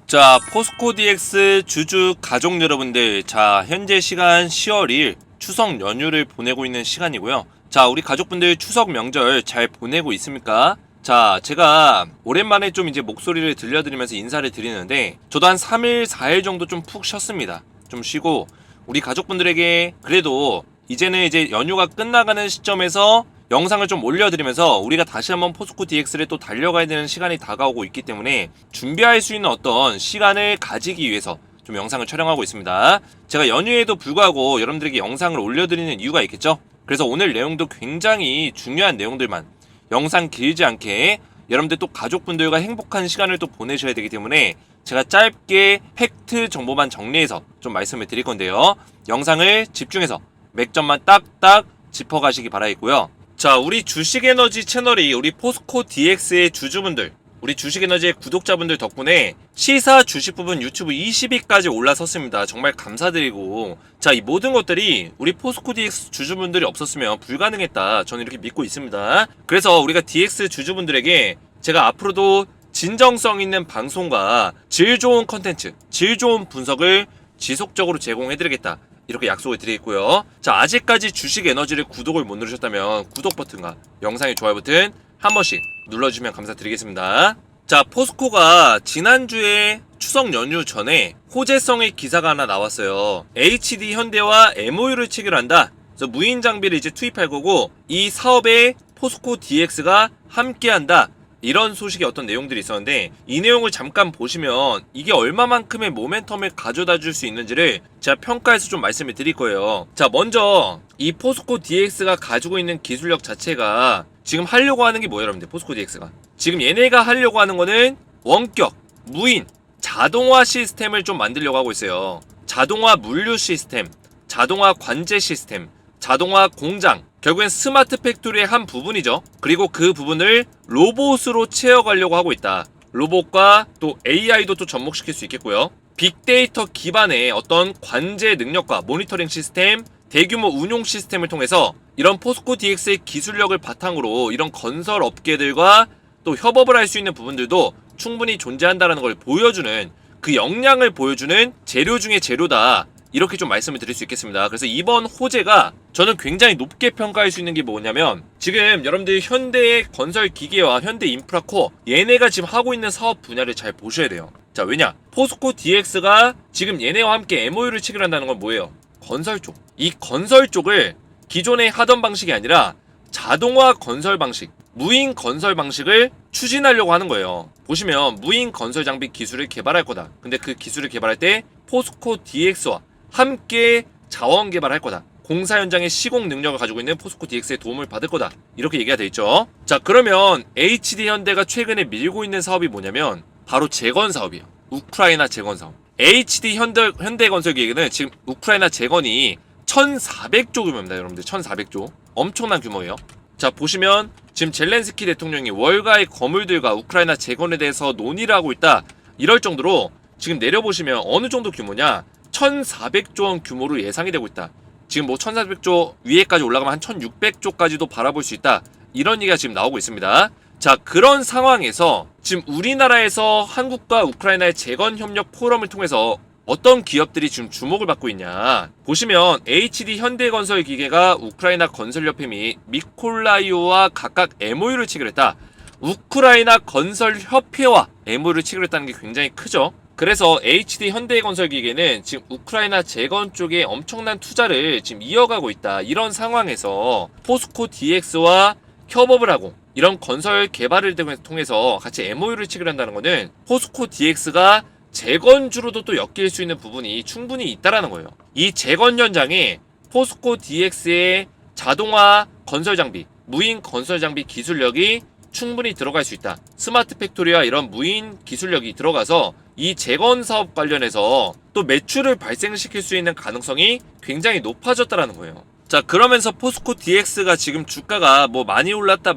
자, 포스코 DX 주주 가족 여러분들, 자, 현재 시간 10월 2일 추석 연휴를 보내고 있는 시간이고요. 자, 우리 가족분들 추석 명절 잘 보내고 있습니까? 자, 제가 오랜만에 좀 이제 목소리를 들려드리면서 인사를 드리는데, 저도 한 3일, 4일 정도 좀 푹 쉬었습니다. 좀 쉬고, 우리 가족분들에게 그래도 이제는 이제 연휴가 끝나가는 시점에서 영상을 좀 올려드리면서 우리가 다시 한번 포스코 DX를 또 달려가야 되는 시간이 다가오고 있기 때문에 준비할 수 있는 어떤 시간을 가지기 위해서 좀 영상을 촬영하고 있습니다. 제가 연휴에도 불구하고 여러분들에게 영상을 올려드리는 이유가 있겠죠? 그래서 오늘 내용도 굉장히 중요한 내용들만 영상 길지 않게 여러분들 또 가족분들과 행복한 시간을 또 보내셔야 되기 때문에 제가 짧게 팩트 정보만 정리해서 좀 말씀을 드릴 건데요. 영상을 집중해서 맥점만 딱딱 짚어가시기 바라겠고요. 자, 우리 주식에너지 채널이 우리 포스코 DX의 주주분들, 우리 주식에너지의 구독자분들 덕분에 시사 주식 부분 유튜브 20위까지 올라섰습니다. 정말 감사드리고, 자, 이 모든 것들이 우리 포스코 DX 주주분들이 없었으면 불가능했다, 저는 이렇게 믿고 있습니다. 그래서 우리가 DX 주주분들에게 제가 앞으로도 진정성 있는 방송과 질 좋은 컨텐츠, 질 좋은 분석을 지속적으로 제공해드리겠다, 이렇게 약속을 드리겠고요. 자, 아직까지 주식에너지를 구독을 못 누르셨다면 구독 버튼과 영상의 좋아요 버튼 한 번씩 눌러주시면 감사드리겠습니다. 자, 포스코가 지난주에 추석 연휴 전에 호재성의 기사가 하나 나왔어요. HD 현대와 MOU를 체결한다. 그래서 무인 장비를 이제 투입할 거고, 이 사업에 포스코 DX가 함께한다, 이런 소식의 어떤 내용들이 있었는데, 이 내용을 잠깐 보시면 이게 얼마만큼의 모멘텀을 가져다 줄 수 있는지를 제가 평가해서 좀 말씀을 드릴 거예요. 자, 먼저 이 포스코 DX가 가지고 있는 기술력 자체가 지금 하려고 하는 게 뭐예요, 여러분들? 포스코 DX가 지금 얘네가 하려고 하는 거는 원격 무인 자동화 시스템을 좀 만들려고 하고 있어요. 자동화 물류 시스템, 자동화 관제 시스템, 자동화 공장, 결국엔 스마트 팩토리의 한 부분이죠. 그리고 그 부분을 로봇으로 채워가려고 하고 있다. 로봇과 또 AI도 또 접목시킬 수 있겠고요. 빅데이터 기반의 어떤 관제 능력과 모니터링 시스템, 대규모 운용 시스템을 통해서 이런 포스코 DX의 기술력을 바탕으로 이런 건설 업계들과 또 협업을 할 수 있는 부분들도 충분히 존재한다는 걸 보여주는, 그 역량을 보여주는 재료 중에 재료다, 이렇게 좀 말씀을 드릴 수 있겠습니다. 그래서 이번 호재가 저는 굉장히 높게 평가할 수 있는 게 뭐냐면, 지금 여러분들이 현대의 건설 기계와 현대 인프라코어, 얘네가 지금 하고 있는 사업 분야를 잘 보셔야 돼요. 자, 왜냐? 포스코 DX가 지금 얘네와 함께 MOU를 체결한다는 건 뭐예요? 건설 쪽. 이 건설 쪽을 기존에 하던 방식이 아니라 자동화 건설 방식, 무인 건설 방식을 추진하려고 하는 거예요. 보시면 무인 건설 장비 기술을 개발할 거다. 근데 그 기술을 개발할 때 포스코 DX와 함께 자원 개발할 거다. 공사 현장의 시공 능력을 가지고 있는 포스코 DX의 도움을 받을 거다, 이렇게 얘기가 돼 있죠. 자, 그러면 HD 현대가 최근에 밀고 있는 사업이 뭐냐면 바로 재건 사업이에요. 우크라이나 재건 사업. HD 현대건설기계는 지금 우크라이나 재건이 1400조 규모입니다, 여러분들. 1400조. 엄청난 규모예요. 자, 보시면 지금 젤렌스키 대통령이 월가의 거물들과 우크라이나 재건에 대해서 논의를 하고 있다, 이럴 정도로 지금 내려보시면 어느 정도 규모냐, 1400조 원 규모로 예상이 되고 있다. 지금 뭐 1400조 위에까지 올라가면 한 1600조까지도 바라볼 수 있다, 이런 얘기가 지금 나오고 있습니다. 자, 그런 상황에서 지금 우리나라에서 한국과 우크라이나의 재건 협력 포럼을 통해서 어떤 기업들이 지금 주목을 받고 있냐, 보시면 HD 현대건설 기계가 우크라이나 건설협회 및 미콜라이오와 각각 MOU를 체결했다. 우크라이나 건설협회와 MOU를 체결했다는 게 굉장히 크죠. 그래서 HD 현대건설기계는 지금 우크라이나 재건 쪽에 엄청난 투자를 지금 이어가고 있다. 이런 상황에서 포스코 DX와 협업을 하고 이런 건설 개발을 통해서 같이 MOU를 체결한다는 것은 포스코 DX가 재건주로도 또 엮일 수 있는 부분이 충분히 있다라는 거예요. 이 재건 현장에 포스코 DX의 자동화 건설 장비, 무인 건설 장비 기술력이 충분히 들어갈 수 있다. 스마트 팩토리와 이런 무인 기술력이 들어가서 이 재건 사업 관련해서 또 매출을 발생시킬 수 있는 가능성이 굉장히 높아졌다라는 거예요. 자, 그러면서 포스코 DX가 지금 주가가 뭐 많이 올랐다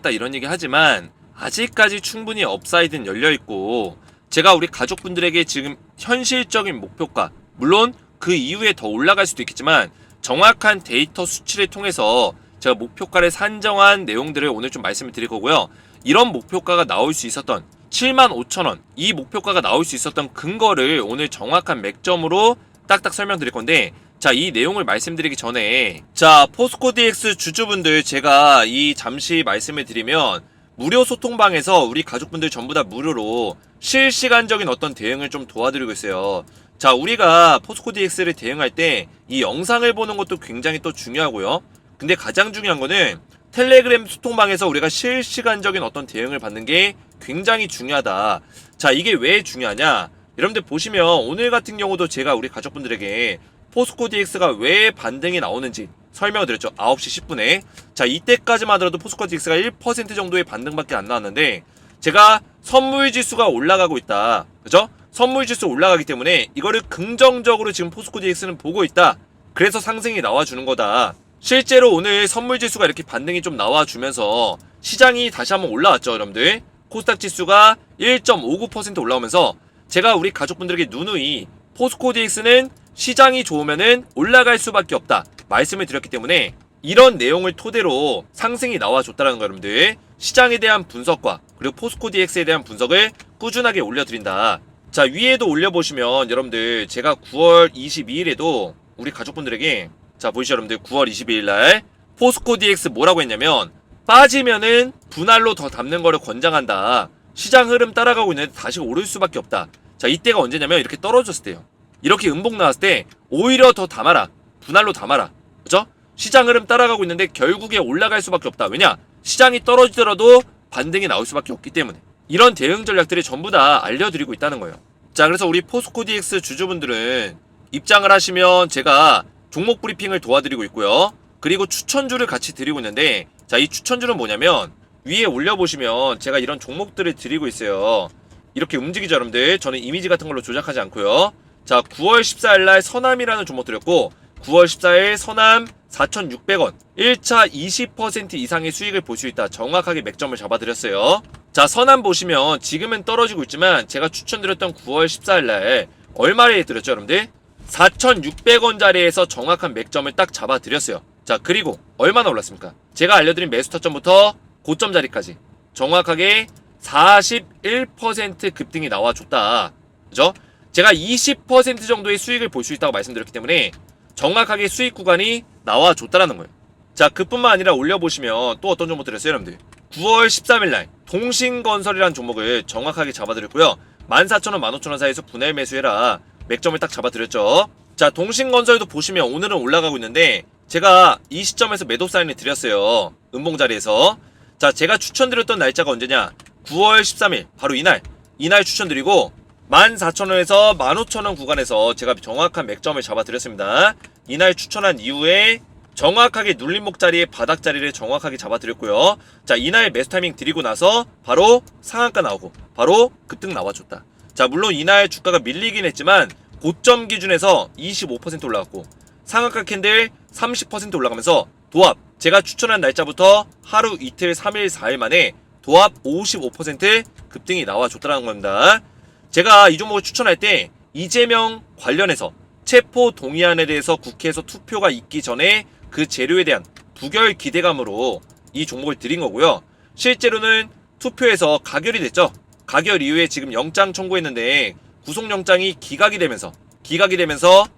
이런 얘기 하지만 아직까지 충분히 업사이드는 열려있고, 제가 우리 가족분들에게 지금 현실적인 목표가, 물론 그 이후에 더 올라갈 수도 있겠지만 정확한 데이터 수치를 통해서 제가 목표가를 산정한 내용들을 오늘 좀 말씀을 드릴 거고요. 이런 목표가가 나올 수 있었던 75,000원 이 목표가가 나올 수 있었던 근거를 오늘 정확한 맥점으로 딱딱 설명드릴 건데, 자, 이 내용을 말씀드리기 전에, 자, 포스코 DX 주주분들 제가 이 잠시 말씀을 드리면 무료 소통방에서 우리 가족분들 전부 다 무료로 실시간적인 어떤 대응을 좀 도와드리고 있어요. 자, 우리가 포스코 DX를 대응할 때 이 영상을 보는 것도 굉장히 또 중요하고요. 근데 가장 중요한 거는 텔레그램 소통방에서 우리가 실시간적인 어떤 대응을 받는 게 굉장히 중요하다. 자, 이게 왜 중요하냐? 여러분들 보시면 오늘 같은 경우도 제가 우리 가족분들에게 포스코 DX가 왜 반등이 나오는지 설명을 드렸죠. 9시 10분에. 자, 이때까지만 하더라도 포스코 DX가 1% 정도의 반등밖에 안 나왔는데, 제가 선물 지수가 올라가고 있다. 그죠? 선물 지수 올라가기 때문에 이거를 긍정적으로 지금 포스코 DX는 보고 있다. 그래서 상승이 나와주는 거다. 실제로 오늘 선물 지수가 이렇게 반등이 좀 나와주면서 시장이 다시 한번 올라왔죠, 여러분들. 코스닥 지수가 1.59% 올라오면서 제가 우리 가족분들에게 누누이 포스코 DX는 시장이 좋으면은 올라갈 수밖에 없다 말씀을 드렸기 때문에, 이런 내용을 토대로 상승이 나와줬다는 거, 여러분들. 시장에 대한 분석과 그리고 포스코 DX에 대한 분석을 꾸준하게 올려드린다. 자, 위에도 올려보시면 여러분들 제가 9월 22일에도 우리 가족분들에게, 자, 보이시죠 여러분들, 9월 22일날 포스코 DX 뭐라고 했냐면, 빠지면은 분할로 더 담는 거를 권장한다. 시장 흐름 따라가고 있는데 다시 오를 수밖에 없다. 자, 이때가 언제냐면 이렇게 떨어졌을 때요. 이렇게 음봉 나왔을 때 오히려 더 담아라. 분할로 담아라. 그죠? 시장 흐름 따라가고 있는데 결국에 올라갈 수밖에 없다. 왜냐? 시장이 떨어지더라도 반등이 나올 수밖에 없기 때문에. 이런 대응 전략들이 전부 다 알려드리고 있다는 거예요. 자, 그래서 우리 포스코 DX 주주분들은 입장을 하시면 제가 종목 브리핑을 도와드리고 있고요. 그리고 추천주를 같이 드리고 있는데, 자, 이 추천주는 뭐냐면 위에 올려보시면 제가 이런 종목들을 드리고 있어요. 이렇게 움직이죠, 여러분들. 저는 이미지 같은 걸로 조작하지 않고요. 자, 9월 14일날 서남이라는 종목 드렸고, 9월 14일 서남 4,600원 1차 20% 이상의 수익을 볼 수 있다. 정확하게 맥점을 잡아드렸어요. 자, 서남 보시면 지금은 떨어지고 있지만 제가 추천드렸던 9월 14일날 얼마에 드렸죠, 여러분들? 4,600원짜리에서 정확한 맥점을 딱 잡아드렸어요. 자, 그리고 얼마나 올랐습니까? 제가 알려드린 매수 타점부터 고점 자리까지 정확하게 41% 급등이 나와줬다. 그죠? 제가 20% 정도의 수익을 볼 수 있다고 말씀드렸기 때문에 정확하게 수익 구간이 나와줬다라는 거예요. 자, 그뿐만 아니라 올려보시면 또 어떤 종목 드렸어요, 여러분들? 9월 13일날 동신건설이라는 종목을 정확하게 잡아드렸고요. 14,000원, 15,000원 사이에서 분할 매수해라. 맥점을 딱 잡아드렸죠. 자, 동신건설도 보시면 오늘은 올라가고 있는데 제가 이 시점에서 매도 사인을 드렸어요. 음봉 자리에서. 자, 제가 추천드렸던 날짜가 언제냐? 9월 13일 바로 이날 추천드리고 14,000원에서 15,000원 구간에서 제가 정확한 맥점을 잡아드렸습니다. 이날 추천한 이후에 정확하게 눌림목 자리에 바닥 자리를 정확하게 잡아드렸고요. 자, 이날 매수 타이밍 드리고 나서 바로 상한가 나오고 바로 급등 나와줬다. 자, 물론 이날 주가가 밀리긴 했지만 고점 기준에서 25% 올라갔고 상한가 캔들 30% 올라가면서 도합, 제가 추천한 날짜부터 하루, 이틀, 3일, 4일 만에 도합 55% 급등이 나와줬다는 겁니다. 제가 이 종목을 추천할 때 이재명 관련해서 체포 동의안에 대해서 국회에서 투표가 있기 전에 그 재료에 대한 부결 기대감으로 이 종목을 드린 거고요. 실제로는 투표에서 가결이 됐죠. 가결 이후에 지금 영장 청구했는데 구속영장이 기각이 되면서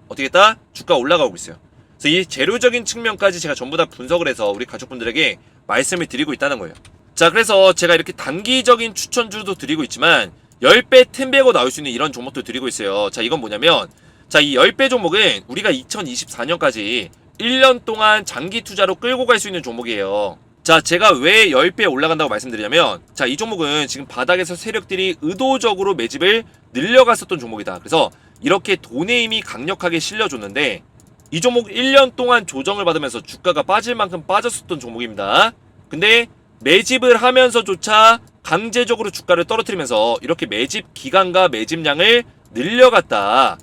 어떻게 했다? 주가 올라가고 있어요. 그래서 이 재료적인 측면까지 제가 전부 다 분석을 해서 우리 가족분들에게 말씀을 드리고 있다는 거예요. 자, 그래서 제가 이렇게 단기적인 추천주도 드리고 있지만 10배 10배고 나올 수 있는 이런 종목도 드리고 있어요. 자, 이건 뭐냐면, 자, 이 10배 종목은 우리가 2024년까지 1년 동안 장기 투자로 끌고 갈 수 있는 종목이에요. 자, 제가 왜 10배 올라간다고 말씀드리냐면, 자, 이 종목은 지금 바닥에서 세력들이 의도적으로 매집을 늘려갔었던 종목이다. 그래서 이렇게 돈의 힘이 강력하게 실려줬는데 이 종목 1년 동안 조정을 받으면서 주가가 빠질 만큼 빠졌었던 종목입니다. 근데 매집을 하면서조차 강제적으로 주가를 떨어뜨리면서 이렇게 매집 기간과 매집량을 늘려갔다.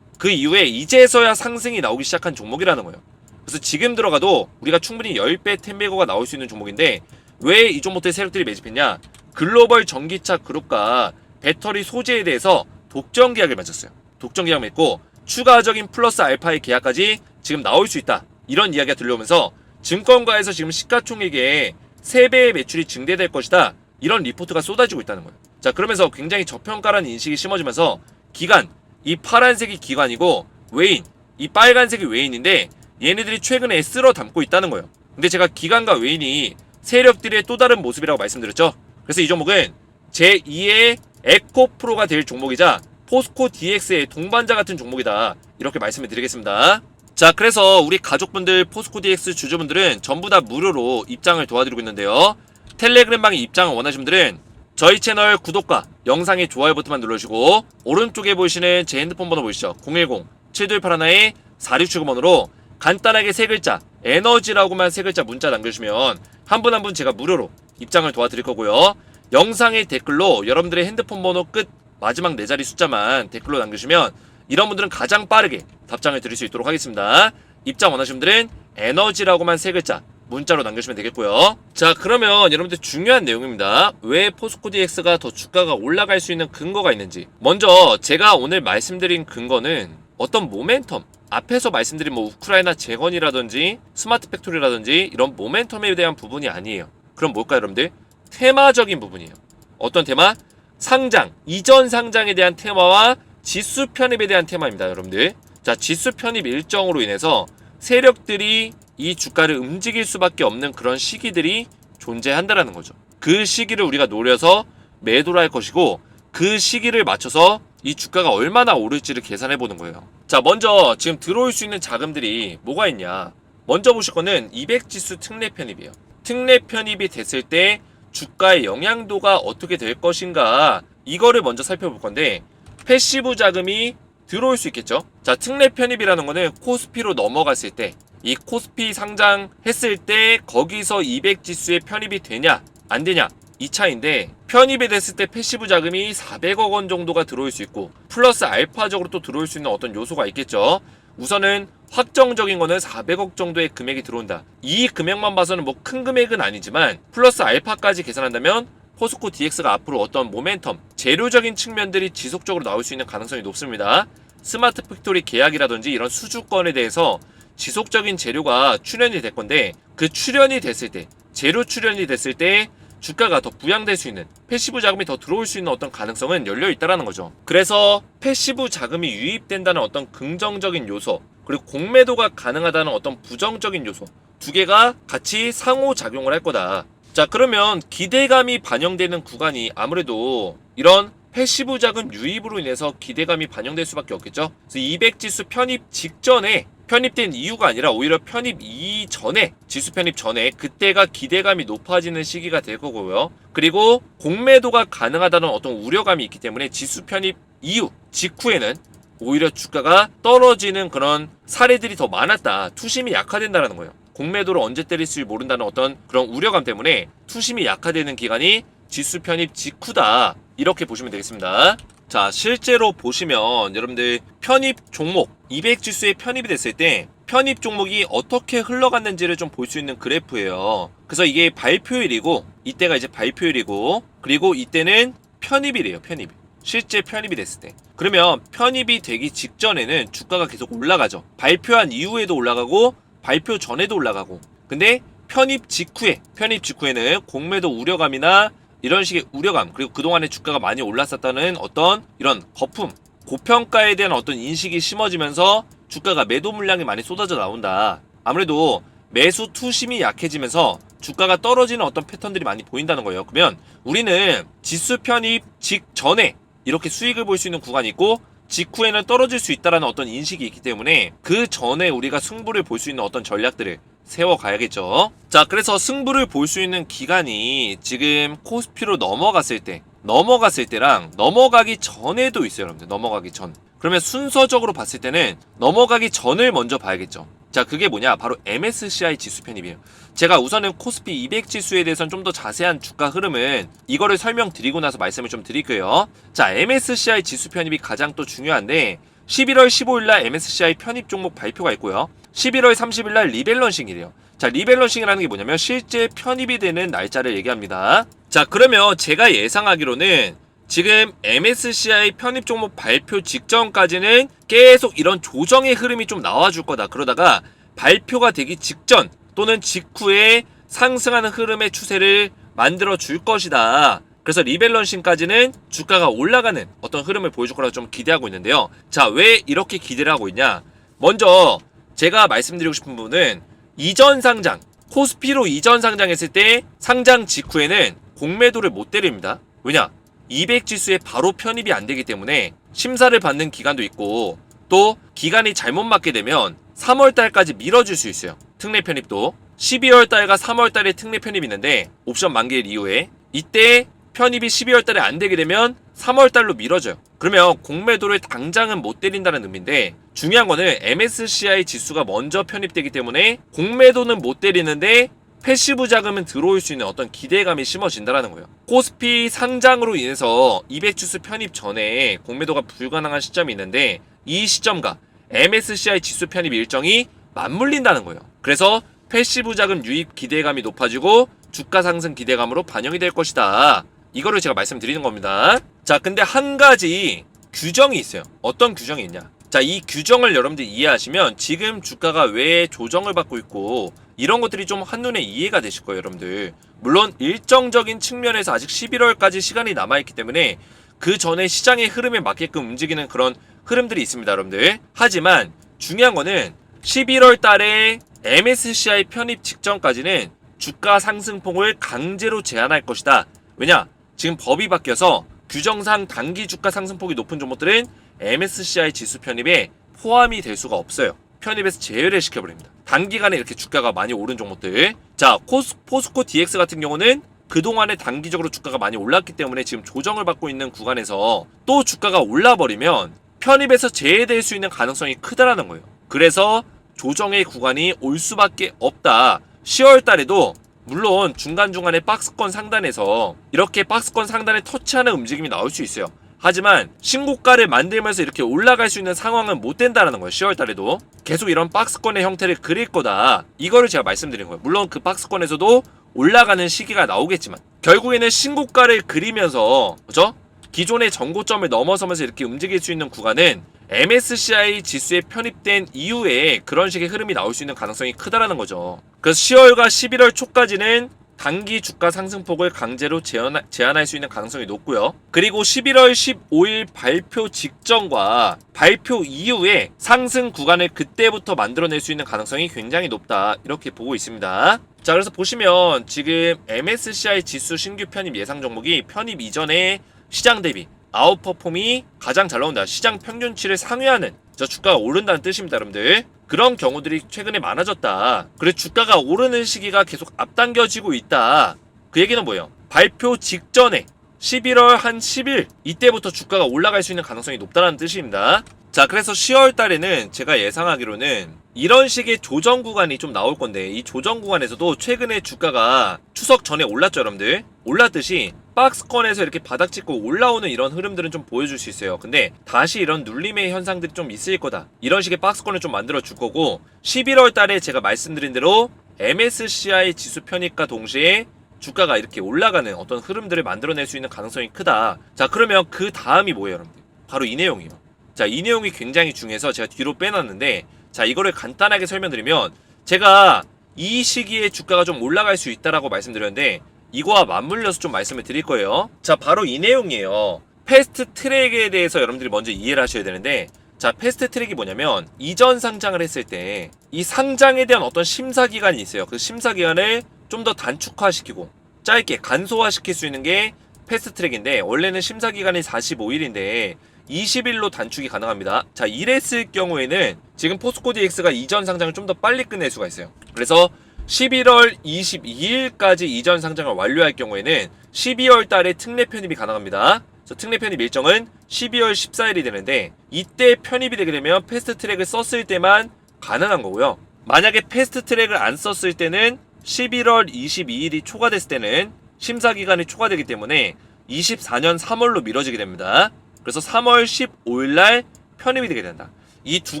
그 이후에 이제서야 상승이 나오기 시작한 종목이라는 거예요. 그래서 지금 들어가도 우리가 충분히 10배 10배거가 나올 수 있는 종목인데 왜 이 종목들 세력들이 매집했냐? 글로벌 전기차 그룹과 배터리 소재에 대해서 독점 계약을 맺었어요. 독점 계약 맺고 추가적인 플러스 알파의 계약까지 지금 나올 수 있다. 이런 이야기가 들려오면서 증권가에서 지금 시가총액의 3배의 매출이 증대될 것이다. 이런 리포트가 쏟아지고 있다는 거예요. 자, 그러면서 굉장히 저평가라는 인식이 심어지면서 기관, 이 파란색이 기관이고 외인, 이 빨간색이 외인인데 얘네들이 최근에 쓸어 담고 있다는 거예요. 근데 제가 기관과 외인이 세력들의 또 다른 모습이라고 말씀드렸죠. 그래서 이 종목은 제2의 에코프로가 될 종목이자 포스코 DX의 동반자 같은 종목이다, 이렇게 말씀을 드리겠습니다. 자, 그래서 우리 가족분들, 포스코 DX 주주분들은 전부 다 무료로 입장을 도와드리고 있는데요. 텔레그램방에 입장을 원하시는 분들은 저희 채널 구독과 영상의 좋아요 버튼만 눌러주시고 오른쪽에 보이시는 제 핸드폰 번호 보이시죠? 010-7281-4679번으로 간단하게 세 글자 에너지라고만 세 글자 문자 남겨주시면 한 분 한 분 제가 무료로 입장을 도와드릴 거고요. 영상의 댓글로 여러분들의 핸드폰 번호 끝 마지막 4자리 숫자만 댓글로 남겨주시면 이런 분들은 가장 빠르게 답장을 드릴 수 있도록 하겠습니다. 입장 원하시는 분들은 에너지라고만 세 글자 문자로 남겨주시면 되겠고요. 자, 그러면 여러분들 중요한 내용입니다. 왜 포스코 DX가 더 주가가 올라갈 수 있는 근거가 있는지. 먼저 제가 오늘 말씀드린 근거는 어떤 모멘텀, 앞에서 말씀드린 뭐 우크라이나 재건이라든지 스마트 팩토리라든지 이런 모멘텀에 대한 부분이 아니에요. 그럼 뭘까요, 여러분들? 테마적인 부분이에요. 어떤 테마? 상장, 이전 상장에 대한 테마와 지수 편입에 대한 테마입니다, 여러분들. 자, 지수 편입 일정으로 인해서 세력들이 이 주가를 움직일 수밖에 없는 그런 시기들이 존재한다라는 거죠. 그 시기를 우리가 노려서 매도를 할 것이고 그 시기를 맞춰서 이 주가가 얼마나 오를지를 계산해 보는 거예요. 자, 먼저 지금 들어올 수 있는 자금들이 뭐가 있냐. 먼저 보실 거는 200지수 특례 편입이에요. 특례 편입이 됐을 때 주가의 영향도가 어떻게 될 것인가, 이거를 먼저 살펴볼 건데 패시브 자금이 들어올 수 있겠죠. 자, 특례 편입이라는 거는 코스피로 넘어갔을 때, 이 코스피 상장했을 때 거기서 200지수에 편입이 되냐 안 되냐 이 차인데, 편입이 됐을 때 패시브 자금이 400억 원 정도가 들어올 수 있고 플러스 알파적으로 또 들어올 수 있는 어떤 요소가 있겠죠. 우선은 확정적인 거는 400억 정도의 금액이 들어온다. 이 금액만 봐서는 뭐 큰 금액은 아니지만 플러스 알파까지 계산한다면 포스코 DX가 앞으로 어떤 모멘텀, 재료적인 측면들이 지속적으로 나올 수 있는 가능성이 높습니다. 스마트 팩토리 계약이라든지 이런 수주권에 대해서 지속적인 재료가 출현이 될 건데, 그 출현이 됐을 때, 재료 출현이 됐을 때 주가가 더 부양될 수 있는, 패시브 자금이 더 들어올 수 있는 어떤 가능성은 열려 있다라는 거죠. 그래서 패시브 자금이 유입된다는 어떤 긍정적인 요소, 그리고 공매도가 가능하다는 어떤 부정적인 요소, 두 개가 같이 상호작용을 할 거다. 자, 그러면 기대감이 반영되는 구간이 아무래도 이런 패시브 자금 유입으로 인해서 기대감이 반영될 수밖에 없겠죠. 그래서 200지수 편입 직전에, 편입된 이유가 아니라 오히려 편입 이전에, 지수 편입 전에, 그때가 기대감이 높아지는 시기가 될 거고요. 그리고 공매도가 가능하다는 어떤 우려감이 있기 때문에 지수 편입 이후, 직후에는 오히려 주가가 떨어지는 그런 사례들이 더 많았다. 투심이 약화된다는 거예요. 공매도를 언제 때릴지 모른다는 어떤 그런 우려감 때문에 투심이 약화되는 기간이 지수 편입 직후다, 이렇게 보시면 되겠습니다. 자, 실제로 보시면 여러분들 편입 종목, 200지수에 편입이 됐을 때 편입 종목이 어떻게 흘러갔는지를 좀 볼 수 있는 그래프예요. 그래서 이게 발표일이고, 이때가 이제 발표일이고, 그리고 이때는 편입이래요. 편입. 실제 편입이 됐을 때. 그러면 편입이 되기 직전에는 주가가 계속 올라가죠. 발표한 이후에도 올라가고 발표 전에도 올라가고. 근데 편입 직후에는 공매도 우려감이나 이런 식의 우려감, 그리고 그동안에 주가가 많이 올랐었다는 어떤 이런 거품, 고평가에 대한 어떤 인식이 심어지면서 주가가 매도 물량이 많이 쏟아져 나온다. 아무래도 매수 투심이 약해지면서 주가가 떨어지는 어떤 패턴들이 많이 보인다는 거예요. 그러면 우리는 지수 편입 직전에 이렇게 수익을 볼 수 있는 구간이 있고, 직후에는 떨어질 수 있다는 어떤 인식이 있기 때문에 그 전에 우리가 승부를 볼 수 있는 어떤 전략들을 세워가야겠죠. 자, 그래서 승부를 볼 수 있는 기간이 지금 코스피로 넘어갔을 때랑 넘어가기 전에도 있어요, 여러분들. 넘어가기 전. 그러면 순서적으로 봤을 때는 넘어가기 전을 먼저 봐야겠죠. 자, 그게 뭐냐? 바로 MSCI 지수 편입이에요. 제가 우선은 코스피 200 지수에 대해서는 좀 더 자세한 주가 흐름은 이거를 설명드리고 나서 말씀을 좀 드릴게요. 자, MSCI 지수 편입이 가장 또 중요한데 11월 15일날 MSCI 편입 종목 발표가 있고요. 11월 30일날 리밸런싱이래요. 자, 리밸런싱이라는 게 뭐냐면 실제 편입이 되는 날짜를 얘기합니다. 자, 그러면 제가 예상하기로는 지금 MSCI 편입 종목 발표 직전까지는 계속 이런 조정의 흐름이 좀 나와줄 거다. 그러다가 발표가 되기 직전 또는 직후에 상승하는 흐름의 추세를 만들어 줄 것이다. 그래서 리밸런싱까지는 주가가 올라가는 어떤 흐름을 보여줄 거라고 좀 기대하고 있는데요. 자, 왜 이렇게 기대를 하고 있냐? 먼저 제가 말씀드리고 싶은 부분은 이전 상장, 코스피로 이전 상장했을 때 상장 직후에는 공매도를 못 때립니다. 왜냐? 200지수에 바로 편입이 안 되기 때문에 심사를 받는 기간도 있고 또 기간이 잘못 맞게 되면 3월달까지 미뤄질 수 있어요. 특례 편입도 12월달과 3월달에 특례 편입이 있는데 옵션 만기일 이후에 이때 편입이 12월달에 안 되게 되면 3월달로 미뤄져요. 그러면 공매도를 당장은 못 때린다는 의미인데 중요한 거는 MSCI 지수가 먼저 편입되기 때문에 공매도는 못 때리는데 패시브 자금은 들어올 수 있는 어떤 기대감이 심어진다는 거예요. 코스피 상장으로 인해서 200지수 편입 전에 공매도가 불가능한 시점이 있는데 이 시점과 MSCI 지수 편입 일정이 맞물린다는 거예요. 그래서 패시브 자금 유입 기대감이 높아지고 주가 상승 기대감으로 반영이 될 것이다. 이거를 제가 말씀드리는 겁니다. 자, 근데 한 가지 규정이 있어요. 어떤 규정이 있냐? 자, 이 규정을 여러분들 이해하시면 지금 주가가 왜 조정을 받고 있고 이런 것들이 좀 한눈에 이해가 되실 거예요, 여러분들. 물론 일정적인 측면에서 아직 11월까지 시간이 남아있기 때문에 그 전에 시장의 흐름에 맞게끔 움직이는 그런 흐름들이 있습니다, 여러분들. 하지만 중요한 거는 11월 달에 MSCI 편입 직전까지는 주가 상승폭을 강제로 제한할 것이다. 왜냐? 지금 법이 바뀌어서 규정상 단기 주가 상승폭이 높은 종목들은 MSCI 지수 편입에 포함이 될 수가 없어요. 편입에서 제외를 시켜버립니다. 단기간에 이렇게 주가가 많이 오른 종목들. 자, 포스코 DX 같은 경우는 그동안에 단기적으로 주가가 많이 올랐기 때문에 지금 조정을 받고 있는 구간에서 또 주가가 올라버리면 편입에서 제외될 수 있는 가능성이 크다라는 거예요. 그래서 조정의 구간이 올 수밖에 없다. 10월 달에도 물론 중간중간에 박스권 상단에서 이렇게 박스권 상단에 터치하는 움직임이 나올 수 있어요. 하지만 신고가를 만들면서 이렇게 올라갈 수 있는 상황은 못 된다는 거예요. 10월 달에도 계속 이런 박스권의 형태를 그릴 거다. 이거를 제가 말씀드린 거예요. 물론 그 박스권에서도 올라가는 시기가 나오겠지만 결국에는 신고가를 그리면서 그죠? 기존의 전고점을 넘어서면서 이렇게 움직일 수 있는 구간은 MSCI 지수에 편입된 이후에 그런 식의 흐름이 나올 수 있는 가능성이 크다라는 거죠. 그래서 10월과 11월 초까지는 단기 주가 상승폭을 강제로 제한할 수 있는 가능성이 높고요. 그리고 11월 15일 발표 직전과 발표 이후에 상승 구간을 그때부터 만들어낼 수 있는 가능성이 굉장히 높다. 이렇게 보고 있습니다. 자, 그래서 보시면 지금 MSCI 지수 신규 편입 예상 종목이 편입 이전에 시장 대비 아웃퍼폼이 가장 잘 나온다. 시장 평균치를 상회하는 저 주가가 오른다는 뜻입니다, 여러분들. 그런 경우들이 최근에 많아졌다. 그래서 주가가 오르는 시기가 계속 앞당겨지고 있다. 그 얘기는 뭐예요? 발표 직전에 11월 한 10일 이때부터 주가가 올라갈 수 있는 가능성이 높다는 뜻입니다. 자, 그래서 10월 달에는 제가 예상하기로는 이런 식의 조정 구간이 좀 나올 건데 이 조정 구간에서도 최근에 주가가 추석 전에 올랐죠, 여러분들. 올랐듯이 박스권에서 이렇게 바닥 찍고 올라오는 이런 흐름들은 좀 보여줄 수 있어요. 근데 다시 이런 눌림의 현상들이 좀 있을 거다. 이런 식의 박스권을 좀 만들어 줄 거고 11월 달에 제가 말씀드린 대로 MSCI 지수 편입과 동시에 주가가 이렇게 올라가는 어떤 흐름들을 만들어낼 수 있는 가능성이 크다. 자, 그러면 그 다음이 뭐예요, 여러분들? 바로 이 내용이에요. 자, 이 내용이 굉장히 중요해서 제가 뒤로 빼놨는데 자, 이거를 간단하게 설명드리면 제가 이 시기에 주가가 좀 올라갈 수 있다라고 말씀드렸는데 이거와 맞물려서 좀 말씀을 드릴 거예요. 자, 바로 이 내용이에요. 패스트 트랙에 대해서 여러분들이 먼저 이해를 하셔야 되는데 자, 패스트 트랙이 뭐냐면 이전 상장을 했을 때 이 상장에 대한 어떤 심사 기간이 있어요. 그 심사 기간을 좀 더 단축화시키고 짧게 간소화시킬 수 있는 게 패스트 트랙인데 원래는 심사 기간이 45일인데 20일로 단축이 가능합니다. 자, 이랬을 경우에는 지금 포스코 DX가 이전 상장을 좀 더 빨리 끝낼 수가 있어요. 그래서 11월 22일까지 이전 상장을 완료할 경우에는 12월 달에 특례 편입이 가능합니다. 특례 편입 일정은 12월 14일이 되는데 이때 편입이 되게 되면 패스트 트랙을 썼을 때만 가능한 거고요. 만약에 패스트 트랙을 안 썼을 때는 11월 22일이 초과됐을 때는 심사 기간이 초과되기 때문에 24년 3월로 미뤄지게 됩니다. 그래서 3월 15일 날 편입이 되게 된다. 이 두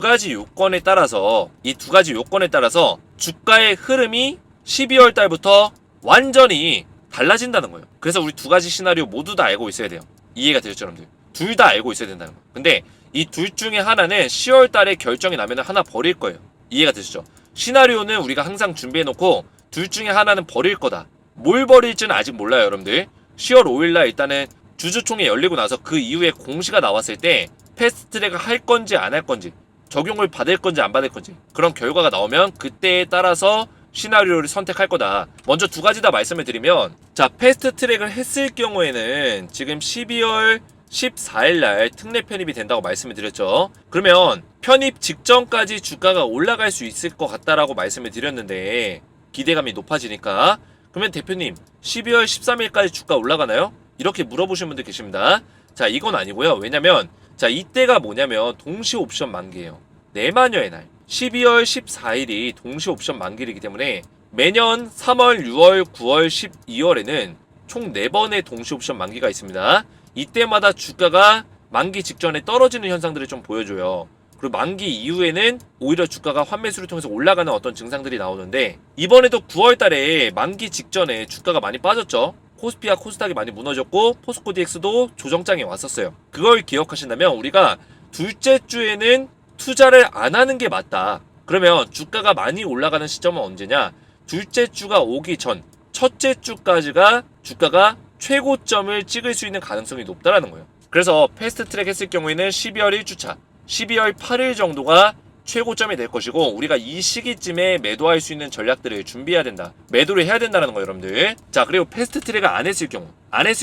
가지 요건에 따라서 주가의 흐름이 12월 달부터 완전히 달라진다는 거예요. 그래서 우리 두 가지 시나리오 모두 다 알고 있어야 돼요. 이해가 되셨죠, 여러분들? 둘 다 알고 있어야 된다는 거예요. 근데 이 둘 중에 하나는 10월 달에 결정이 나면 하나 버릴 거예요. 이해가 되시죠? 시나리오는 우리가 항상 준비해놓고 둘 중에 하나는 버릴 거다. 뭘 버릴지는 아직 몰라요, 여러분들. 10월 5일날 일단은 주주총회 열리고 나서 그 이후에 공시가 나왔을 때 패스트트랙을 할 건지 안 할 건지, 적용을 받을 건지 안 받을 건지, 그런 결과가 나오면 그때에 따라서 시나리오를 선택할 거다. 먼저 두 가지 다 말씀을 드리면, 자, 패스트트랙을 했을 경우에는 지금 12월 14일날 특례 편입이 된다고 말씀을 드렸죠. 그러면 편입 직전까지 주가가 올라갈 수 있을 것 같다라고 말씀을 드렸는데, 기대감이 높아지니까, 그러면 대표님 12월 13일까지 주가 올라가나요? 이렇게 물어보시는 분들 계십니다. 자, 이건 아니고요. 왜냐면 자, 이때가 뭐냐면 동시 옵션 만기예요. 4만여의 날 12월 14일이 동시 옵션 만기이기 때문에 매년 3월, 6월, 9월, 12월에는 총 4번의 동시 옵션 만기가 있습니다. 이때마다 주가가 만기 직전에 떨어지는 현상들을 좀 보여줘요. 그리고 만기 이후에는 오히려 주가가 환매수를 통해서 올라가는 어떤 증상들이 나오는데, 이번에도 9월달에 만기 직전에 주가가 많이 빠졌죠. 코스피와 코스닥이 많이 무너졌고 포스코 DX도 조정장에 왔었어요. 그걸 기억하신다면 우리가 둘째 주에는 투자를 안 하는 게 맞다. 그러면 주가가 많이 올라가는 시점은 언제냐? 둘째 주가 오기 전 첫째 주까지가 주가가 최고점을 찍을 수 있는 가능성이 높다라는 거예요. 그래서 패스트트랙 했을 경우에는 12월 1주차 12월 8일 정도가 최고점이 될 것이고, 우리가 이 시기쯤에 매도할 수 있는 전략들을 준비해야 된다. 매도를 해야 된다는 거예요, 여러분들. 자, 그리고 패스트트랙을 안 했을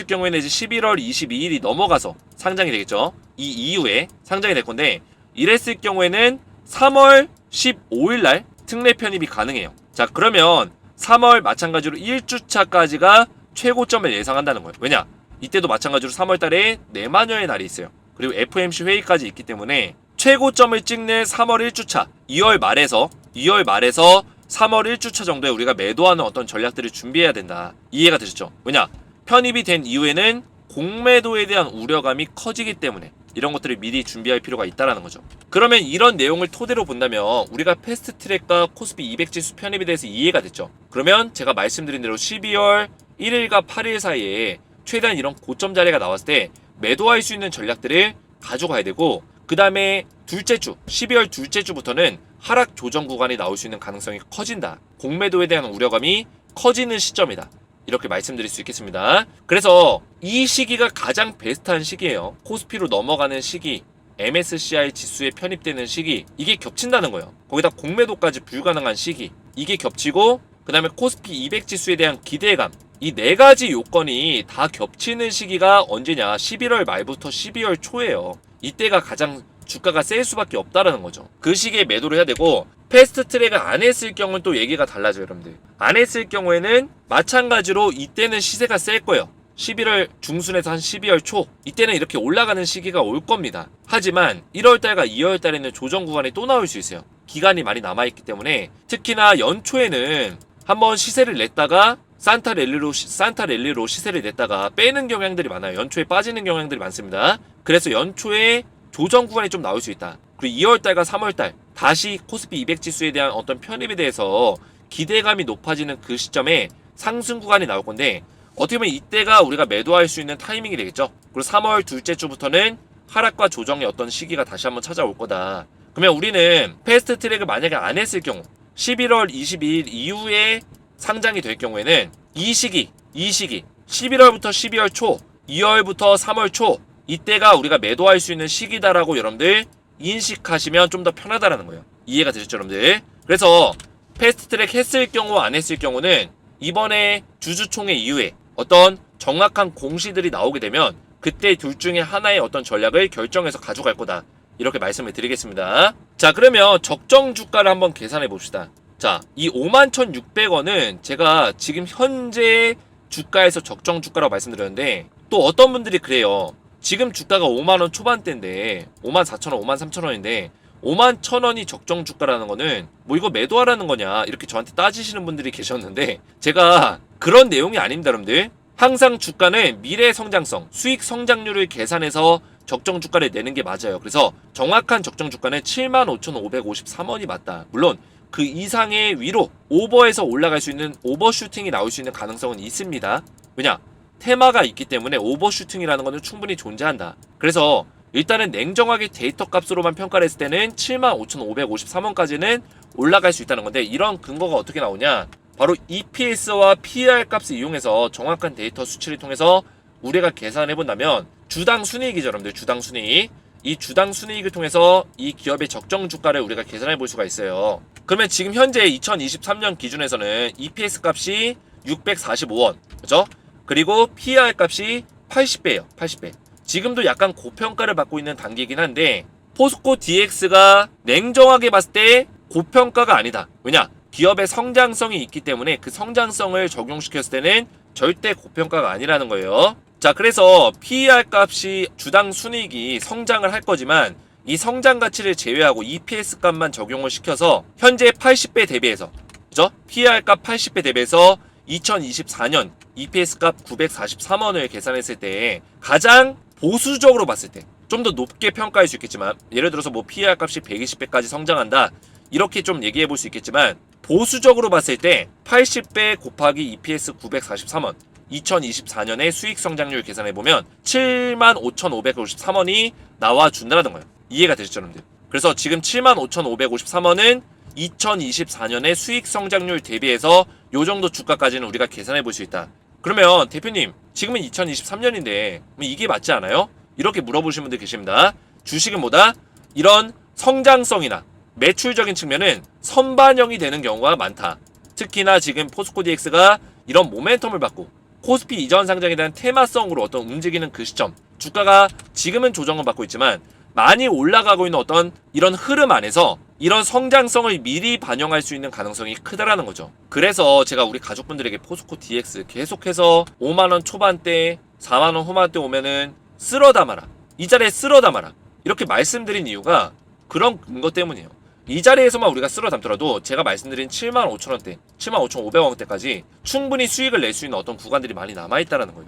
경우에는 이제 11월 22일이 넘어가서 상장이 되겠죠. 이 이후에 상장이 될 건데, 이랬을 경우에는 3월 15일날 특례 편입이 가능해요. 자, 그러면 3월 마찬가지로 1주차까지가 최고점을 예상한다는 거예요. 왜냐? 이때도 마찬가지로 3월달에 4만여의 날이 있어요. 그리고 FOMC 회의까지 있기 때문에 최고점을 찍는 3월 1주차 2월 말에서 3월 1주차 정도에 우리가 매도하는 어떤 전략들을 준비해야 된다. 이해가 되셨죠? 왜냐? 편입이 된 이후에는 공매도에 대한 우려감이 커지기 때문에 이런 것들을 미리 준비할 필요가 있다는 거죠. 그러면 이런 내용을 토대로 본다면 우리가 패스트트랙과 코스피 200 지수 편입에 대해서 이해가 됐죠. 그러면 제가 말씀드린 대로 12월 1일과 8일 사이에 최대한 이런 고점 자리가 나왔을 때 매도할 수 있는 전략들을 가져가야 되고, 그 다음에 둘째 주 12월 둘째 주부터는 하락 조정 구간이 나올 수 있는 가능성이 커진다. 공매도에 대한 우려감이 커지는 시점이다. 이렇게 말씀드릴 수 있겠습니다. 그래서 이 시기가 가장 베스트한 시기예요. 코스피로 넘어가는 시기, MSCI 지수에 편입되는 시기, 이게 겹친다는 거예요. 거기다 공매도까지 불가능한 시기, 이게 겹치고, 그 다음에 코스피 200 지수에 대한 기대감, 이 4가지 요건이 다 겹치는 시기가 언제냐? 11월 말부터 12월 초예요. 이때가 가장 주가가 셀 수밖에 없다라는 거죠. 그 시기에 매도를 해야 되고, 패스트트랙을 안 했을 경우는 또 얘기가 달라져요, 여러분들. 안 했을 경우에는 마찬가지로 이때는 시세가 셀 거예요. 11월 중순에서 한 12월 초, 이때는 이렇게 올라가는 시기가 올 겁니다. 하지만 1월달과 2월달에는 조정 구간이 또 나올 수 있어요. 기간이 많이 남아있기 때문에, 특히나 연초에는 한번 시세를 냈다가 산타랠리로 시세를 냈다가 빼는 경향들이 많아요. 연초에 빠지는 경향들이 많습니다. 그래서 연초에 조정 구간이 좀 나올 수 있다. 그리고 2월달과 3월달 다시 코스피 200 지수에 대한 어떤 편입에 대해서 기대감이 높아지는 그 시점에 상승 구간이 나올 건데, 어떻게 보면 이때가 우리가 매도할 수 있는 타이밍이 되겠죠. 그리고 3월 둘째 주부터는 하락과 조정의 어떤 시기가 다시 한번 찾아올 거다. 그러면 우리는 패스트 트랙을 만약에 안 했을 경우 11월 22일 이후에 상장이 될 경우에는 이 시기 11월부터 12월 초, 2월부터 3월 초, 이때가 우리가 매도할 수 있는 시기다라고 여러분들 인식하시면 좀 더 편하다라는 거예요. 이해가 되셨죠, 여러분들? 그래서 패스트트랙 했을 경우 안 했을 경우는 이번에 주주총회 이후에 어떤 정확한 공시들이 나오게 되면 그때 둘 중에 하나의 어떤 전략을 결정해서 가져갈 거다. 이렇게 말씀을 드리겠습니다. 자, 그러면 적정 주가를 한번 계산해 봅시다. 자, 이 51,600원은 제가 지금 현재 주가에서 적정 주가라고 말씀드렸는데, 또 어떤 분들이 그래요. 지금 주가가 5만원 초반대인데 54,000원, 53,000원인데 51,000원이 적정 주가라는 거는 뭐 이거 매도하라는 거냐, 이렇게 저한테 따지시는 분들이 계셨는데, 제가 그런 내용이 아닙니다, 여러분들. 항상 주가는 미래 성장성, 수익 성장률을 계산해서 적정 주가를 내는 게 맞아요. 그래서 정확한 적정 주가는 75,553원이 맞다. 물론 그 이상의 위로 오버해서 올라갈 수 있는 오버슈팅이 나올 수 있는 가능성은 있습니다. 왜냐? 테마가 있기 때문에 오버슈팅이라는 것은 충분히 존재한다. 그래서 일단은 냉정하게 데이터 값으로만 평가를 했을 때는 75,553원까지는 올라갈 수 있다는 건데, 이런 근거가 어떻게 나오냐? 바로 EPS와 PER 값을 이용해서 정확한 데이터 수치를 통해서 우리가 계산해 본다면 주당 순이익이죠, 여러분들. 주당 순이익. 이 주당 순이익을 통해서 이 기업의 적정 주가를 우리가 계산해 볼 수가 있어요. 그러면 지금 현재 2023년 기준에서는 EPS 값이 645원, 그죠? 그리고 PER 값이 80배예요. 80배. 지금도 약간 고평가를 받고 있는 단계이긴 한데 포스코 DX가 냉정하게 봤을 때 고평가가 아니다. 왜냐? 기업의 성장성이 있기 때문에 그 성장성을 적용시켰을 때는 절대 고평가가 아니라는 거예요. 자, 그래서 PER 값이 주당 순이익이 성장을 할 거지만 이 성장 가치를 제외하고 EPS 값만 적용을 시켜서 현재 80배 대비해서, 그죠? PER 값 80배 대비해서 2024년 EPS 값 943원을 계산했을 때 가장 보수적으로 봤을 때 좀 더 높게 평가할 수 있겠지만, 예를 들어서 뭐 PER 값이 120배까지 성장한다 이렇게 좀 얘기해 볼 수 있겠지만, 보수적으로 봤을 때 80배 곱하기 EPS 943원 2024년의 수익 성장률 계산해 보면 75,553원이 나와준다는 거예요. 이해가 되시죠, 여러분들? 그래서 지금 75,553원은 2024년의 수익 성장률 대비해서 요 정도 주가까지는 우리가 계산해 볼 수 있다. 그러면 대표님, 지금은 2023년인데 이게 맞지 않아요? 이렇게 물어보시는 분들 계십니다. 주식은 뭐다? 이런 성장성이나 매출적인 측면은 선반영이 되는 경우가 많다. 특히나 지금 포스코 DX가 이런 모멘텀을 받고 코스피 이전 상장에 대한 테마성으로 어떤 움직이는 그 시점, 주가가 지금은 조정을 받고 있지만 많이 올라가고 있는 어떤 이런 흐름 안에서 이런 성장성을 미리 반영할 수 있는 가능성이 크다라는 거죠. 그래서 제가 우리 가족분들에게 포스코 DX 계속해서 5만원 초반대 4만원 후반대 오면은 쓸어 담아라, 이 자리에 쓸어 담아라 이렇게 말씀드린 이유가 그런 것 때문이에요. 이 자리에서만 우리가 쓸어 담더라도 제가 말씀드린 75,000원대 75,500원대까지 충분히 수익을 낼 수 있는 어떤 구간들이 많이 남아있다는 거예요.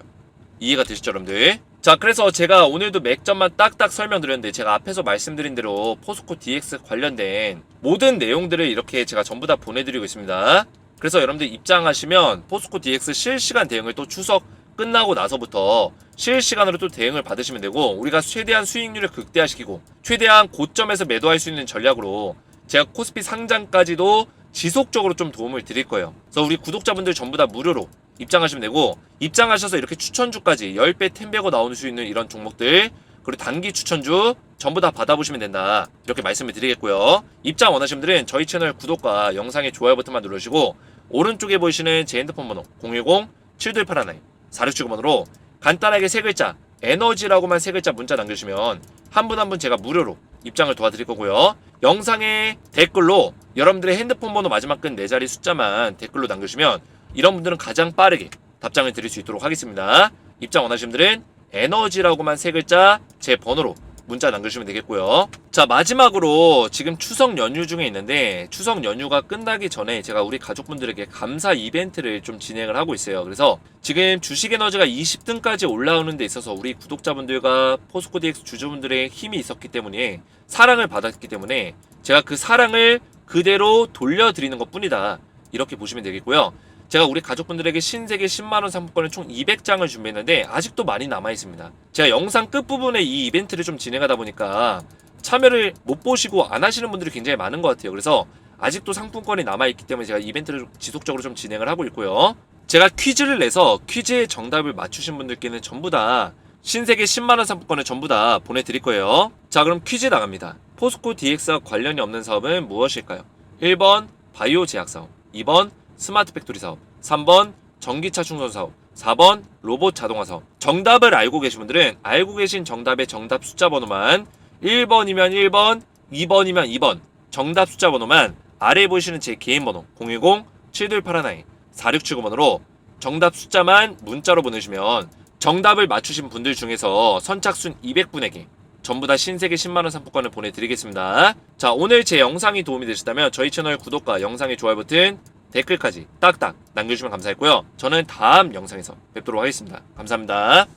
이해가 되시죠, 여러분들? 자, 그래서 제가 오늘도 맥점만 딱딱 설명드렸는데 제가 앞에서 말씀드린 대로 포스코 DX 관련된 모든 내용들을 이렇게 제가 전부 다 보내드리고 있습니다. 그래서 여러분들 입장하시면 포스코 DX 실시간 대응을 또 추석 끝나고 나서부터 실시간으로 또 대응을 받으시면 되고, 우리가 최대한 수익률을 극대화시키고 최대한 고점에서 매도할 수 있는 전략으로 제가 코스피 상장까지도 지속적으로 좀 도움을 드릴 거예요. 그래서 우리 구독자분들 전부 다 무료로 입장하시면 되고, 입장하셔서 이렇게 추천주까지 10배, 10배고 나올 수 있는 이런 종목들, 그리고 단기 추천주 전부 다 받아보시면 된다, 이렇게 말씀을 드리겠고요. 입장 원하시는 분들은 저희 채널 구독과 영상의 좋아요 버튼만 누르시고 오른쪽에 보이시는 제 핸드폰 번호 010-7281 4679번으로 간단하게 세 글자 에너지라고만 세 글자 문자 남겨주시면 한 분 한 분 제가 무료로 입장을 도와드릴 거고요. 영상의 댓글로 여러분들의 핸드폰 번호 마지막 끈 4자리 숫자만 댓글로 남겨주시면 이런 분들은 가장 빠르게 답장을 드릴 수 있도록 하겠습니다. 입장 원하시는 분들은 에너지라고만 세 글자 제 번호로 문자 남겨주시면 되겠고요. 자, 마지막으로 지금 추석 연휴 중에 있는데 추석 연휴가 끝나기 전에 제가 우리 가족분들에게 감사 이벤트를 좀 진행을 하고 있어요. 그래서 지금 주식에너지가 20등까지 올라오는 데 있어서 우리 구독자분들과 포스코 DX 주주분들의 힘이 있었기 때문에, 사랑을 받았기 때문에 제가 그 사랑을 그대로 돌려드리는 것 뿐이다, 이렇게 보시면 되겠고요. 제가 우리 가족분들에게 신세계 10만원 상품권을 총 200장을 준비했는데 아직도 많이 남아있습니다. 제가 영상 끝부분에 이 이벤트를 좀 진행하다 보니까 참여를 못 보시고 안 하시는 분들이 굉장히 많은 것 같아요. 그래서 아직도 상품권이 남아있기 때문에 제가 이벤트를 지속적으로 좀 진행을 하고 있고요. 제가 퀴즈를 내서 퀴즈의 정답을 맞추신 분들께는 전부 다 신세계 10만원 상품권을 전부 다 보내드릴 거예요. 자, 그럼 퀴즈 나갑니다. 포스코 DX와 관련이 없는 사업은 무엇일까요? 1번 바이오 제약 사업, 2번 스마트 팩토리 사업, 3번 전기차 충전 사업, 4번 로봇 자동화 사업. 정답을 알고 계신 분들은 알고 계신 정답의 정답 숫자 번호만 1번이면 1번, 2번이면 2번 정답 숫자 번호만 아래에 보이시는 제 개인 번호 010-7281-4679번으로 정답 숫자만 문자로 보내주시면 정답을 맞추신 분들 중에서 선착순 200분에게 전부 다 신세계 10만원 상품권을 보내드리겠습니다. 자, 오늘 제 영상이 도움이 되셨다면 저희 채널 구독과 영상의 좋아요 버튼, 댓글까지 딱딱 남겨주시면 감사했고요. 저는 다음 영상에서 뵙도록 하겠습니다. 감사합니다.